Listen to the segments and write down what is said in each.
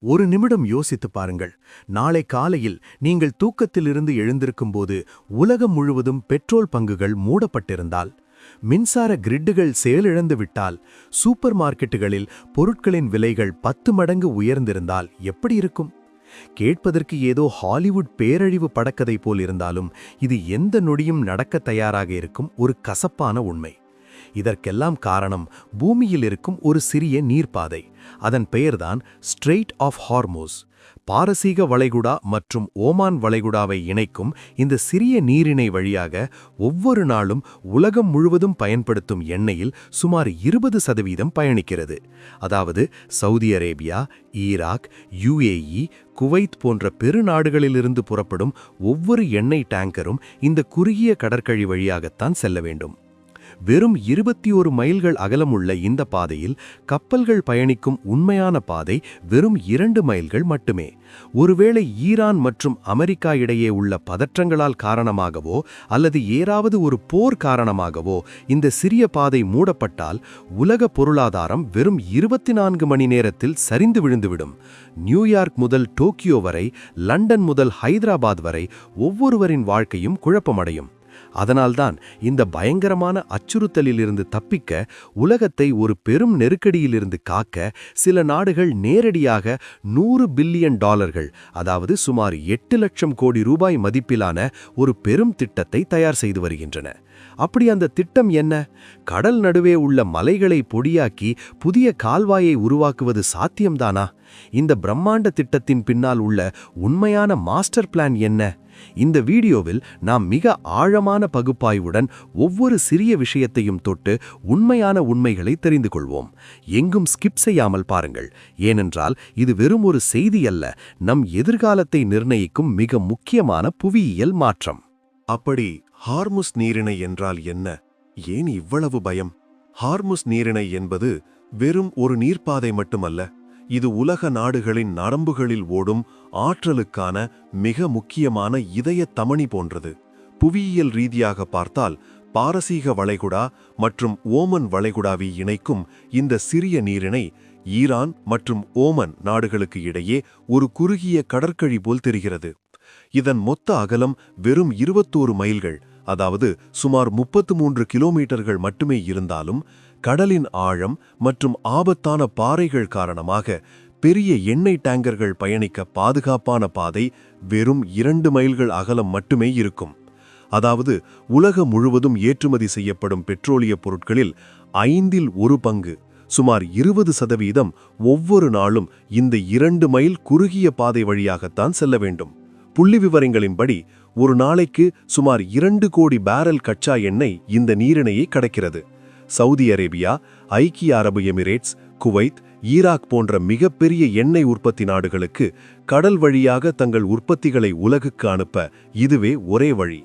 ஒரு நிமிடம் யோசித்து பாருங்கள். நாளை காலையில் நீங்கள் தூக்கத்திலிருந்து எழுந்திருக்கும்போது உலகம் முழுவதும் பெட்ரோல் பங்குகள் மூடப்பட்டிருந்தால், மின்சார கிரிட்டுகள் செயலிழந்து விட்டால், சூப்பர் மார்க்கெட்டுகளில் பொருட்களின் விலைகள் 10 மடங்கு உயர்ந்திருந்தால் எப்படி இருக்கும்? கேட்பதற்கு ஏதோ ஹாலிவுட் பேரழிவு படக்கதை போல் இருந்தாலும் இது எந்த நொடியும் நடக்க தயாராக இருக்கும் ஒரு கசப்பான உண்மை. இதற்கெல்லாம் காரணம் பூமியில் இருக்கும் ஒரு சிறிய நீர்ப்பாதை. அதன் பெயர்தான் ஸ்ட்ரெய்ட் ஆஃப் ஹார்மோஸ். பாரசீக வளைகுடா மற்றும் ஓமான் வளைகுடாவை இணைக்கும் இந்த சிறிய நீரிணை வழியாக ஒவ்வொரு நாளும் உலகம் முழுவதும் பயன்படுத்தும் எண்ணெயில் சுமார் 20% பயணிக்கிறது. அதாவது Saudi Arabia, Iraq, UAE, Kuwait போன்ற பெருநாடுகளிலிருந்து புறப்படும் ஒவ்வொரு எண்ணெய் டேங்கரும் இந்த குறுகிய கடற்கழி வழியாகத்தான் செல்ல வேண்டும். வெறும் 21 மைல்கள் அகலமுள்ள இந்த பாதையில் கப்பல்கள் பயணிக்கும் உண்மையான பாதை வெறும் 2 மைல்கள் மட்டுமே. ஒருவேளை ஈரான் மற்றும் அமெரிக்கா இடையே உள்ள பதற்றங்களால் காரணமாகவோ அல்லது ஏதாவது ஒரு போர் காரணமாகவோ இந்த சிறிய பாதை மூடப்பட்டால் உலக பொருளாதாரம் வெறும் 24 மணி நேரத்தில் சரிந்து விழுந்துவிடும். நியூயார்க் முதல் டோக்கியோ வரை, லண்டன் முதல் ஹைதராபாத் வரை ஒவ்வொருவரின் வாழ்க்கையும் குழப்பமடையும். அதனால்தான் இந்த பயங்கரமான அச்சுறுத்தலிலிருந்து தப்பிக்க, உலகத்தை ஒரு பெரும் நெருக்கடியிலிருந்து காக்க சில நாடுகள் நேரடியாக $100 பில்லியன், அதாவது சுமார் 8 லட்சம் கோடி ரூபாய் மதிப்பிலான ஒரு பெரும் திட்டத்தை தயார் செய்து வருகின்றன. அப்படி அந்த திட்டம் என்ன? கடல் நடுவே உள்ள மலைகளை பொடியாக்கி புதிய கால்வாயை உருவாக்குவது சாத்தியம்தானா? இந்த பிரம்மாண்ட திட்டத்தின் பின்னால் உள்ள உண்மையான மாஸ்டர் பிளான் என்ன? இந்த வீடியோவில் நாம் மிக ஆழமான பகுப்பாய்வுடன் ஒவ்வொரு சிறிய விஷயத்தையும் தொட்டு உண்மையான உண்மைகளை தெரிந்து கொள்வோம். எங்கும் ஸ்கிப் செய்யாமல் பாருங்கள். ஏனென்றால் இது வெறும் ஒரு செய்தி அல்ல, நம் எதிர்காலத்தை நிர்ணயிக்கும் மிக முக்கியமான புவியியல் மாற்றம். அப்படி ஹார்முஸ் நீரிணை என்றால் என்ன? ஏன் இவ்வளவு பயம்? ஹார்முஸ் நீரிணை என்பது வெறும் ஒரு நீர்ப்பாதை மட்டுமல்ல. இது உலக நாடுகளின் நரம்புகளில் ஓடும் ஆற்றலுக்கான மிக முக்கியமான இதய தமனி போன்றது. புவியியல் ரீதியாக பார்த்தால் பாரசீக வளைகுடா மற்றும் ஓமன் வளைகுடாவை இணைக்கும் இந்த சிறிய நீரிணை ஈரான் மற்றும் ஓமன் நாடுகளுக்கு இடையே ஒரு குறுகிய கடற்கழி போல் தெரிகிறது. இதன் மொத்த அகலம் வெறும் 21 மைல்கள், அதாவது சுமார் 33 கிலோமீட்டர்கள் மட்டுமே இருந்தாலும், கடலின் ஆழம் மற்றும் ஆபத்தான பாறைகள் காரணமாக பெரிய எண்ணெய் டேங்கர்கள் பயணிக்க பாதுகாப்பான பாதை வெறும் 2 மைல்கள் அகலம் மட்டுமே இருக்கும். அதாவது உலகம் முழுவதும் ஏற்றுமதி செய்யப்படும் பெட்ரோலிய பொருட்களில் 1/5 பங்கு, சுமார் 20% ஒவ்வொரு நாளும் இந்த 2 மைல் குறுகிய பாதை வழியாகத்தான் செல்ல வேண்டும். புள்ளி விவரங்களின்படி ஒரு நாளைக்கு சுமார் 2 கோடி பேரல் கச்சா எண்ணெய் இந்த நீரிணையை கடக்கிறது. சவுதி அரேபியா, ஐக்கிய அரபு எமிரேட்ஸ், குவைத், ஈராக் போன்ற மிகப்பெரிய எண்ணெய் உற்பத்தி நாடுகளுக்கு கடல் வழியாக தங்கள் உற்பத்திகளை உலகுக்கு அனுப்ப இதுவே ஒரே வழி.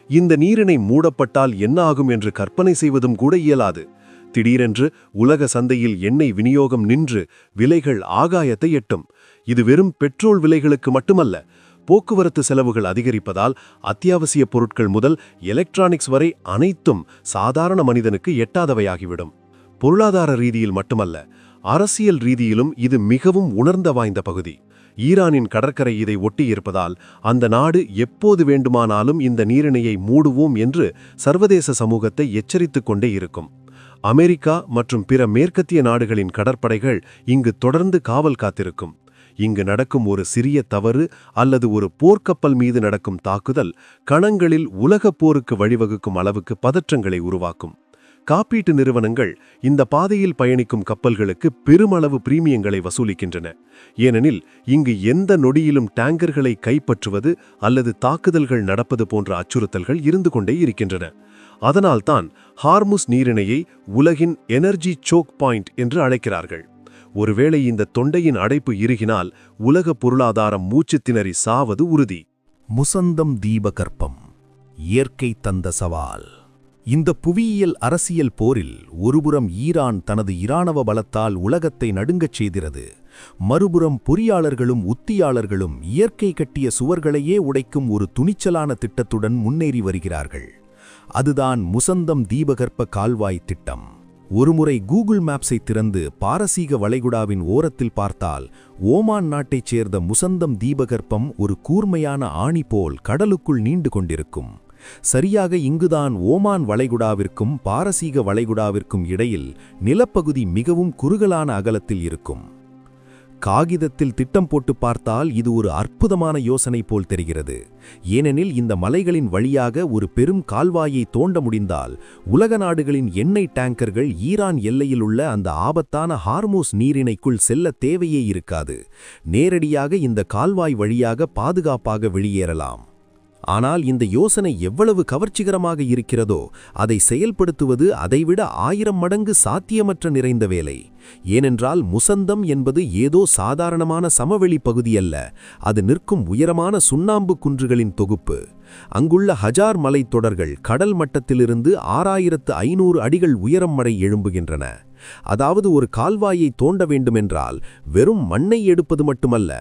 இந்த நீரிணை மூடப்பட்டால் என்ன ஆகும் என்று கற்பனை செய்வதும் கூட இயலாது. திடீரென்று உலக சந்தையில் எண்ணெய் விநியோகம் நின்று விலைகள் ஆகாயத்தை எட்டும். இது வெறும் பெட்ரோல் விலைகளுக்கு மட்டுமல்ல, போக்குவரத்து செலவுகள் அதிகரிப்பதால் அத்தியாவசிய பொருட்கள் முதல் எலக்ட்ரானிக்ஸ் வரை அனைத்தும் சாதாரண மனிதனுக்கு எட்டாதவையாகிவிடும். பொருளாதார ரீதியில் மட்டுமல்ல, அரசியல் ரீதியிலும் இது மிகவும் உணர்ந்த வாய்ந்த பகுதி. ஈரானின் கடற்கரை இதை ஒட்டியிருப்பதால் அந்த நாடு எப்போது வேண்டுமானாலும் இந்த நீரிணையை மூடுவோம் என்று சர்வதேச சமூகத்தை எச்சரித்துக் கொண்டே இருக்கும். அமெரிக்கா மற்றும் பிற மேற்கத்திய நாடுகளின் கடற்படைகள் இங்கு தொடர்ந்து காவல் காத்திருக்கும். இங்கு நடக்கும் ஒரு சிறிய தவறு அல்லது ஒரு போர்க்கப்பல் மீது நடக்கும் தாக்குதல் கணங்களில் உலகப் போருக்கு வழிவகுக்கும் அளவுக்கு பதற்றங்களை உருவாக்கும். காப்பீட்டு நிறுவனங்கள் இந்த பாதையில் பயணிக்கும் கப்பல்களுக்கு பெருமளவு பிரீமியங்களை வசூலிக்கின்றன. ஏனெனில் இங்கு எந்த நொடியிலும் டேங்கர்களை கைப்பற்றுவது அல்லது தாக்குதல்கள் நடப்பது போன்ற அச்சுறுத்தல்கள் இருந்து கொண்டே இருக்கின்றன. அதனால்தான் ஹார்முஸ் நீரிணையை உலகின் எனர்ஜி சோக் பாயிண்ட் என்று அழைக்கிறார்கள். ஒருவேளை இந்த தொண்டையின் அடைப்பு இறுகினால் உலக பொருளாதாரம் மூச்சு திணறி சாவது உறுதி. முசந்தம் தீபகற்பம், இயற்கை தந்த சவால். இந்த புவியியல் அரசியல் போரில் ஒருபுறம் ஈரான் தனது இராணுவ பலத்தால் உலகத்தை நடுங்கச் செய்கிறது, மறுபுறம் பொறியாளர்களும் உத்தியாளர்களும் இயற்கை கட்டிய சுவர்களையே உடைக்கும் ஒரு துணிச்சலான திட்டத்துடன் முன்னேறி வருகிறார்கள். அதுதான் முசந்தம் தீபகற்ப கால்வாய் திட்டம். ஒருமுறை கூகுள் மேப்ஸை திறந்து பாரசீக வளைகுடாவின் ஓரத்தில் பார்த்தால் ஓமான் நாட்டைச் சேர்ந்த முசந்தம் தீபகற்பம் ஒரு கூர்மையான ஆணி போல் கடலுக்குள் நீண்டு கொண்டிருக்கும். சரியாக இங்குதான் ஓமான் வளைகுடாவிற்கும் பாரசீக வளைகுடாவிற்கும் இடையில் நிலப்பகுதி மிகவும் குறுகலான அகலத்தில் இருக்கும். காகிதத்தில் திட்டம் போட்டு பார்த்தால் இது ஒரு அற்புதமான யோசனை போல் தெரிகிறது. ஏனெனில் இந்த மலைகளின் வழியாக ஒரு பெரும் கால்வாயை தோண்ட முடிந்தால் உலக நாடுகளின் எண்ணெய் டேங்கர்கள் ஈரான் எல்லையில் உள்ள அந்த ஆபத்தான ஹார்மூஸ் நீரிணைக்குள் செல்ல தேவையே இருக்காது. நேரடியாக இந்த கால்வாய் வழியாக பாதுகாப்பாக வெளியேறலாம். ஆனால் இந்த யோசனை எவ்வளவு கவர்ச்சிகரமாக இருக்கிறதோ அதை செயல்படுத்துவது அதைவிட 1000 மடங்கு சாத்தியமற்ற நிறைந்த வேலை. ஏனென்றால் முசந்தம் என்பது ஏதோ சாதாரணமான சமவெளி பகுதி அல்ல, அது நிற்கும் உயரமான சுண்ணாம்பு குன்றுகளின் தொகுப்பு. அங்குள்ள ஹஜார் மலைத்தொடர்கள் கடல் மட்டத்திலிருந்து 6500 அடிகள் உயரம் வரை எழும்புகின்றன. அதாவது ஒரு கால்வாயை தோண்ட வேண்டுமென்றால் வெறும் மண்ணை எடுப்பது மட்டுமல்ல,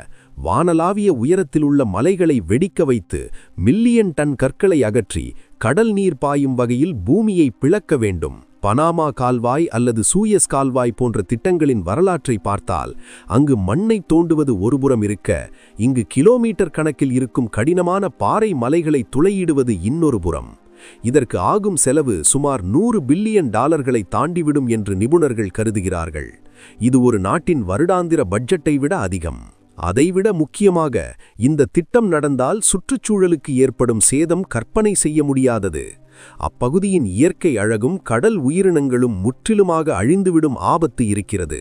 வானளாவிய உயரத்தில் உள்ள மலைகளை வெடிக்க வைத்து மில்லியன் டன் கற்களை அகற்றி கடல் நீர் பாயும் வகையில் பூமியை பிளக்க வேண்டும். பனாமா கால்வாய் அல்லது சூயஸ் கால்வாய் போன்ற திட்டங்களின் வரலாற்றை பார்த்தால் அங்கு மண்ணை தோண்டுவது ஒருபுறம் இருக்க, இங்கு கிலோமீட்டர் கணக்கில் இருக்கும் கடினமான பாறை மலைகளை துளையிடுவது இன்னொரு புறம். இதற்கு ஆகும் செலவு சுமார் $100 பில்லியன் தாண்டிவிடும் என்று நிபுணர்கள் கருதுகிறார்கள். இது ஒரு நாட்டின் வருடாந்திர பட்ஜெட்டை விட அதிகம். அதைவிட முக்கியமாக இந்த திட்டம் நடந்தால் சுற்றுச்சூழலுக்கு ஏற்படும் சேதம் கற்பனை செய்ய முடியாதது. அப்பகுதியின் இயற்கை அழகும் கடல் உயிரினங்களும் முற்றிலுமாக அழிந்துவிடும் ஆபத்து இருக்கிறது.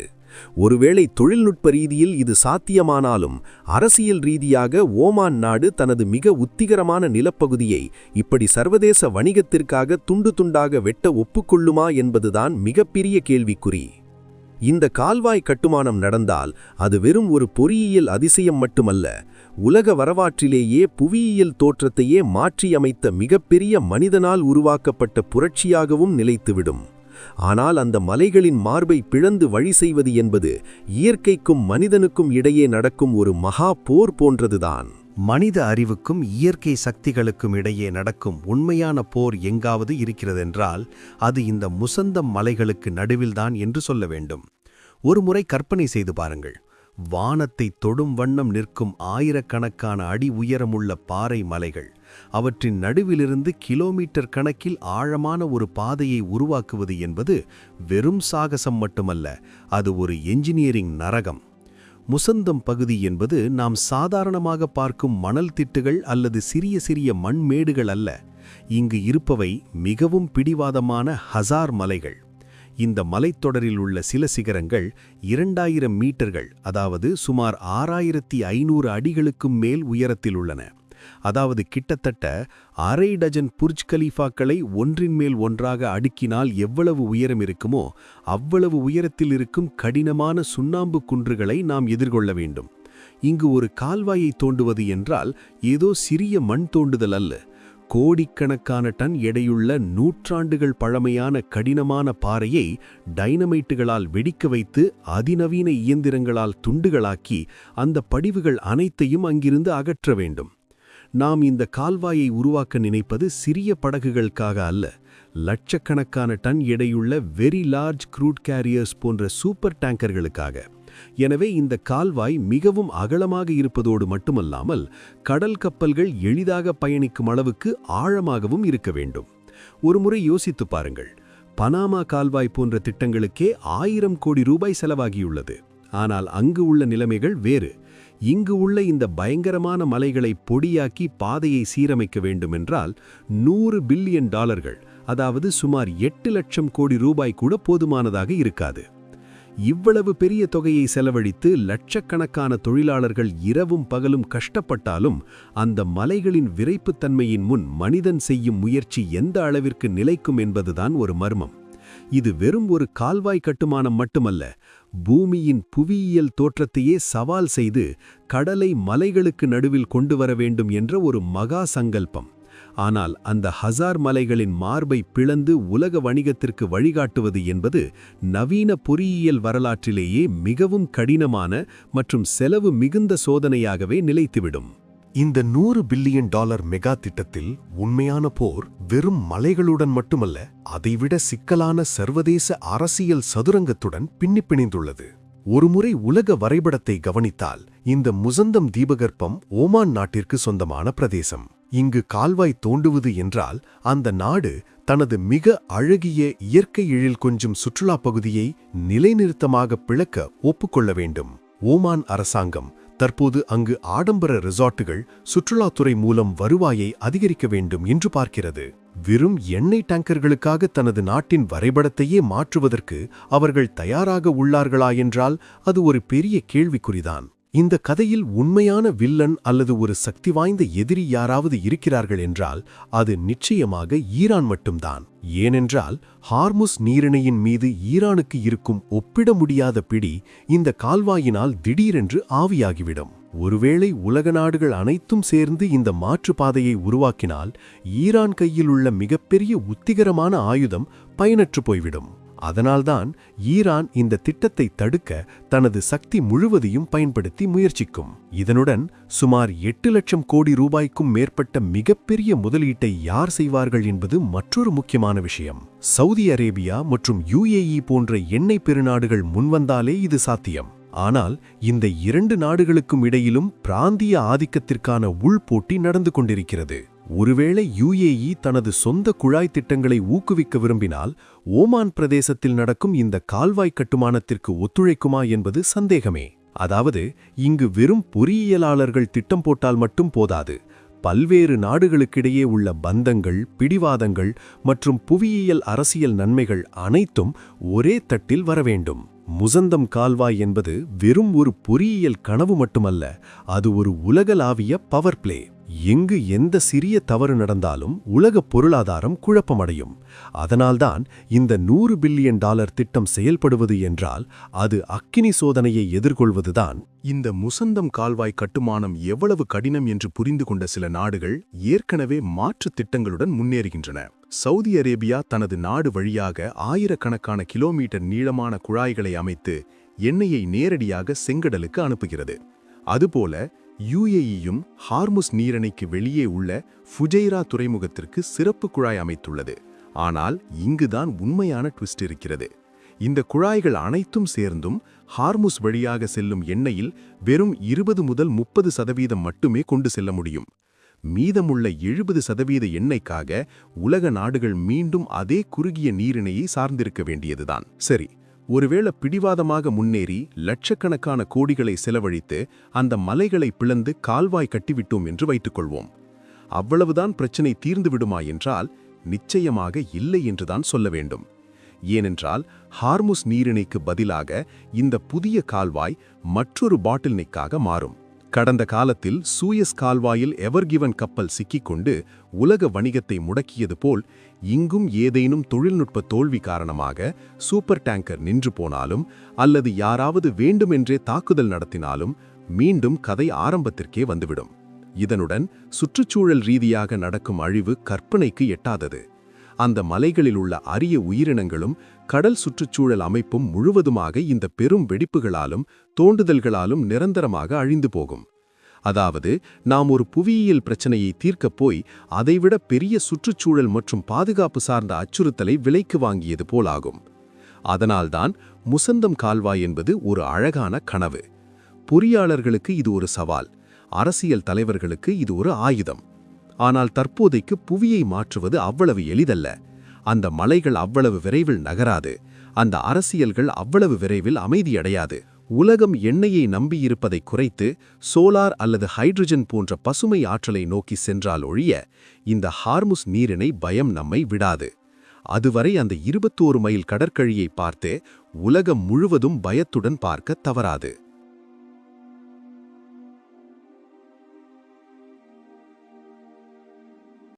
ஒருவேளை தொழில்நுட்ப ரீதியில் இது சாத்தியமானாலும் அரசியல் ரீதியாக ஓமான் நாடு தனது மிக உத்திகரமான நிலப்பகுதியை இப்படி சர்வதேச வணிகத்திற்காக துண்டு துண்டாக வெட்ட ஒப்புக்கொள்ளுமா என்பதுதான் மிகப்பெரிய கேள்விக்குறி. இந்த கால்வாய் கட்டுமானம் நடந்தால் அது வெறும் ஒரு பொறியியல் அதிசயம் மட்டுமல்ல, உலக வரலாற்றிலேயே புவியியல் தோற்றத்தையே மாற்றியமைத்த மிகப்பெரிய மனிதனால் உருவாக்கப்பட்ட புரட்சியாகவும் நிலைத்துவிடும். ஆனால் அந்த மலைகளின் மார்பை பிளந்து வழி செய்வது என்பது இயற்கைக்கும் மனிதனுக்கும் இடையே நடக்கும் ஒரு மகா போர் போன்றதுதான். மனித அறிவுக்கும் இயற்கை சக்திகளுக்கும் இடையே நடக்கும் உண்மையான போர் எங்காவது இருக்கிறதென்றால் அது இந்த முசந்தம் மலைகளுக்கு நடுவில்தான் என்று சொல்ல வேண்டும். ஒருமுறை கற்பனை செய்து பாருங்கள். வானத்தை தொடும் வண்ணம் நிற்கும் ஆயிரக்கணக்கான அடி உயரமுள்ள பாறை மலைகள், அவற்றின் நடுவிலிருந்து கிலோமீட்டர் கணக்கில் ஆழமான ஒரு பாதையை உருவாக்குவது என்பது வெறும் சாகசம் மட்டுமல்ல, அது ஒரு என்ஜினியரிங் நரகம். முசந்தம் பகுதி என்பது நாம் சாதாரணமாக பார்க்கும் மணல் திட்டுகள் அல்லது சிறிய சிறிய மண்மேடுகள் அல்ல. இங்கு இருப்பவை மிகவும் பிடிவாதமான ஹசார் மலைகள். இந்த மலைத்தொடரில் உள்ள சில சிகரங்கள் 2000 மீட்டர்கள், அதாவது சுமார் 6500 அடிகளுக்கும் மேல் உயரத்தில் உள்ளன. அதாவது கிட்டத்தட்ட அரை டஜன் புர்ஜ் கலீஃபாக்களை ஒன்றின் மேல் ஒன்றாக அடுக்கினால் எவ்வளவு உயரம் இருக்குமோ அவ்வளவு உயரத்தில் இருக்கும் கடினமான சுண்ணாம்பு குன்றுகளை நாம் எதிர்கொள்ள வேண்டும். இங்கு ஒரு கால்வாயை தோண்டுவது என்றால் ஏதோ சிறிய மண் தோண்டுதல் அல்ல. கோடிக்கணக்கான டன் எடையுள்ள நூற்றாண்டுகள் பழமையான கடினமான பாறையை டைனமைட்டுகளால் வெடிக்க வைத்து அதிநவீன இயந்திரங்களால் துண்டுகளாக்கி அந்த படிவுகள் அனைத்தையும் அங்கிருந்து அகற்ற வேண்டும். நாம் இந்த கால்வாயை உருவாக்க நினைப்பது சிறிய படகுகளுக்காக அல்ல, லட்சக்கணக்கான டன் எடையுள்ள வெரி லார்ஜ் க்ரூட் கேரியர்ஸ் போன்ற சூப்பர் டேங்கர்களுக்காக. எனவே இந்த கால்வாய் மிகவும் அகலமாக இருப்பதோடு மட்டுமல்லாமல் கடல் கப்பல்கள் எளிதாக பயணிக்கும் அளவுக்கு ஆழமாகவும் இருக்க வேண்டும். ஒருமுறை யோசித்து பாருங்கள். பனாமா கால்வாய் போன்ற திட்டங்களுக்கே 1000 கோடி ரூபாய் செலவாகியுள்ளது. ஆனால் அங்கு உள்ள நிலைமைகள் வேறு. இங்கு உள்ள இந்த பயங்கரமான மலைகளை பொடியாக்கி பாதையை சீரமைக்க வேண்டுமென்றால் $100 பில்லியன், அதாவது சுமார் 8 லட்சம் கோடி ரூபாய் கூட போதுமானதாக இருக்காது. இவ்வளவு பெரிய தொகையை செலவழித்து லட்சக்கணக்கான தொழிலாளர்கள் இரவும் பகலும் கஷ்டப்பட்டாலும் அந்த மலைகளின் விரைப்புத்தன்மையின் முன் மனிதன் செய்யும் முயற்சி எந்த அளவிற்கு நிலைக்கும் என்பதுதான் ஒரு மர்மம். இது வெறும் ஒரு கால்வாய் கட்டுமானம் மட்டுமல்ல, பூமியின் புவியியல் தோற்றத்தையே சவால் செய்து கடலை மலைகளுக்கு நடுவில் கொண்டு வர வேண்டும் என்ற ஒரு மகா சங்கல்பம். ஆனால் அந்த ஹசார் மலைகளின் மார்பை பிளந்து உலக வணிகத்திற்கு வழிகாட்டுவது என்பது நவீன பொறியியல் வரலாற்றிலேயே மிகவும் கடினமான மற்றும் செலவு மிகுந்த சோதனையாகவே நிலைத்துவிடும். இந்த $100 பில்லியன் மெகா திட்டத்தில் உண்மையான போர் வெறும் மலைகளுடன் மட்டுமல்ல, அதைவிட சிக்கலான சர்வதேச அரசியல் சதுரங்கத்துடன் பின்னிப்பிணைந்துள்ளது. ஒருமுறை உலக வரைபடத்தை கவனித்தால் இந்த முசந்தம் தீபகற்பம் ஓமான் நாட்டிற்கு சொந்தமான பிரதேசம். இங்கு கால்வாய் தோண்டுவது என்றால் அந்த நாடு தனது மிக அழகிய இயற்கை எழில் கொஞ்சம் சுற்றுலாப் பகுதியை நிலைநிறுத்தமாக பிளக்க ஒப்புக்கொள்ள வேண்டும். ஓமான் அரசாங்கம் தற்போது அங்கு ஆடம்பர ரிசார்ட்டுகள் சுற்றுலாத்துறை மூலம் வருவாயை அதிகரிக்க வேண்டும் என்று பார்க்கிறது. வெறும் எண்ணெய் டேங்கர்களுக்காக தனது நாட்டின் வரைபடத்தையே மாற்றுவதற்கு அவர்கள் தயாராக உள்ளார்களா என்றால் அது ஒரு பெரிய கேள்விக்குறிதான். இந்த கதையில் உண்மையான வில்லன் அல்லது ஒரு சக்தி வாய்ந்த எதிரி யாராவது இருக்கிறார்கள் என்றால் அது நிச்சயமாக ஈரான் மட்டும்தான். ஏனென்றால் ஹார்முஸ் நீரிணையின் மீது ஈரானுக்கு இருக்கும் ஒப்பிட முடியாத பிடி இந்த கால்வாயினால் திடீரென்று ஆவியாகிவிடும். ஒருவேளை உலக நாடுகள் அனைத்தும் சேர்ந்து இந்த மாற்றுப்பாதையை உருவாக்கினால் ஈரான் கையில் உள்ள மிகப்பெரிய உத்திகரமான ஆயுதம் பயனற்று போய்விடும். அதனால்தான் ஈரான் இந்த திட்டத்தை தடுக்க தனது சக்தி முழுவதையும் பயன்படுத்தி முயற்சிக்கும். இதனுடன் சுமார் 8 லட்சம் கோடி ரூபாய்க்கும் மேற்பட்ட மிகப்பெரிய முதலீட்டை யார் செய்வார்கள் என்பது மற்றொரு முக்கியமான விஷயம். சவுதி அரேபியா மற்றும் UAE போன்ற எண்ணெய் பெருநாடுகள் முன்வந்தாலே இது சாத்தியம். ஆனால் இந்த 2 நாடுகளுக்கும் இடையிலும் பிராந்திய ஆதிக்கத்திற்கான உள்போட்டி நடந்து கொண்டிருக்கிறது. ஒருவேளை UAE தனது சொந்த குழாய் திட்டங்களை ஊக்குவிக்க விரும்பினால் ஓமான் பிரதேசத்தில் நடக்கும் இந்த கால்வாய் கட்டுமானத்திற்கு ஒத்துழைக்குமா என்பது சந்தேகமே. அதாவது இங்கு வெறும் பொறியியலாளர்கள் திட்டம் போட்டால் மட்டும் போதாது. பல்வேறு நாடுகளுக்கிடையே உள்ள பந்தங்கள், பிடிவாதங்கள் மற்றும் புவியியல் அரசியல் நன்மைகள் அனைத்தும் ஒரே தட்டில் வர வேண்டும். முசந்தம் கால்வாய் என்பது வெறும் ஒரு பொறியியல் கனவு மட்டுமல்ல, அது ஒரு உலகளாவிய பவர் பிளே. எங்கு எந்த சிறிய தவறு நடந்தாலும் உலக பொருளாதாரம் குழப்பமடையும். அதனால்தான் இந்த $100 பில்லியன் திட்டம் செயல்படுவது என்றால் அது அக்கினி சோதனையை எதிர்கொள்வதுதான். இந்த முசந்தம் கால்வாய் கட்டுமானம் எவ்வளவு கடினம் என்று புரிந்து கொண்ட சில நாடுகள் ஏற்கனவே மாற்றுத் திட்டங்களுடன் முன்னேறுகின்றன. சவுதி அரேபியா தனது நாடு வழியாக ஆயிரக்கணக்கான கிலோமீட்டர் நீளமான குழாய்களை அமைத்து எண்ணெயை நேரடியாக செங்கடலுக்கு அனுப்புகிறது. அதுபோல UAEயும் ஹார்முஸ் நீரிணைக்கு வெளியே உள்ள ஃபுஜைரா துறைமுகத்திற்கு சிறப்பு குழாய் அமைத்துள்ளது. ஆனால் இங்குதான் உண்மையான ட்விஸ்ட் இருக்கிறது. இந்த குழாய்கள் அனைத்தும் சேர்ந்தும் ஹார்முஸ் வழியாக செல்லும் எண்ணெயில் வெறும் 20 முதல் 30% மட்டுமே கொண்டு செல்ல முடியும். மீதமுள்ள 70% எண்ணெய்க்காக உலக நாடுகள் மீண்டும் அதே குறுகிய நீரிணையை சார்ந்திருக்க வேண்டியதுதான். சரி, ஒருவேளை பிடிவாதமாக முன்னேறி லட்சக்கணக்கான கோடிகளை செலவழித்து அந்த மலைகளை பிளந்து கால்வாய் கட்டிவிட்டோம் என்று வைத்துக்கொள்வோம். அவ்வளவுதான் பிரச்சனை தீர்ந்துவிடுமா என்றால் நிச்சயமாக இல்லை என்றுதான் சொல்ல வேண்டும். ஏனென்றால் ஹார்முஸ் நீரிணைக்கு பதிலாக இந்த புதிய கால்வாய் மற்றொரு பாட்டில்நெக்காக மாறும். கடந்த காலத்தில் சூயஸ் கால்வாயில் எவர்கிவன் கப்பல் சிக்கிக்கொண்டு உலக வணிகத்தை முடக்கியது போல் இங்கும் ஏதேனும் தொழில்நுட்ப தோல்வி காரணமாக சூப்பர் டேங்கர் நின்று போனாலும் அல்லது யாராவது வேண்டுமென்றே தாக்குதல் நடத்தினாலும் மீண்டும் கதை ஆரம்பத்திற்கே வந்துவிடும். இதனுடன் சுற்றுச்சூழல் ரீதியாக நடக்கும் அழிவு கற்பனைக்கு எட்டாதது. அந்த மலைகளில் உள்ள அரிய உயிரினங்களும் கடல் சுற்றுச்சூழல் அமைப்பும் முழுவதுமாக இந்த பெரும் வெடிப்புகளாலும் தோண்டுதல்களாலும் நிரந்தரமாக அழிந்து போகும். அதாவது நாம் ஒரு புவியியல் பிரச்சனையை தீர்க்கப் போய் அதைவிட பெரிய சுற்றுச்சூழல் மற்றும் பாதுகாப்பு சார்ந்த அச்சுறுத்தலை விலைக்கு வாங்கியது போலாகும். அதனால்தான் முசந்தம் கால்வாய் என்பது ஒரு அழகான கனவு. பொறியாளர்களுக்கு இது ஒரு சவால், அரசியல் தலைவர்களுக்கு இது ஒரு ஆயுதம். ஆனால் தற்போதைக்கு புவியை மாற்றுவது அவ்வளவு எளிதல்ல. அந்த மலைகள் அவ்வளவு விரைவில் நகராது. அந்த அரசியல்கள் அவ்வளவு விரைவில் அமைதியடையாது. உலகம் எண்ணெயை நம்பியிருப்பதை குறைத்து சோலார் அல்லது ஹைட்ரஜன் போன்ற பசுமை ஆற்றலை நோக்கி சென்றால் ஒழிய இந்த ஹார்முஸ் நீரிணை பயம் நம்மை விடாது. அதுவரை அந்த 21 மைல் கடற்கழியை பார்த்து உலகம் முழுவதும் பயத்துடன் பார்க்க தவறாது.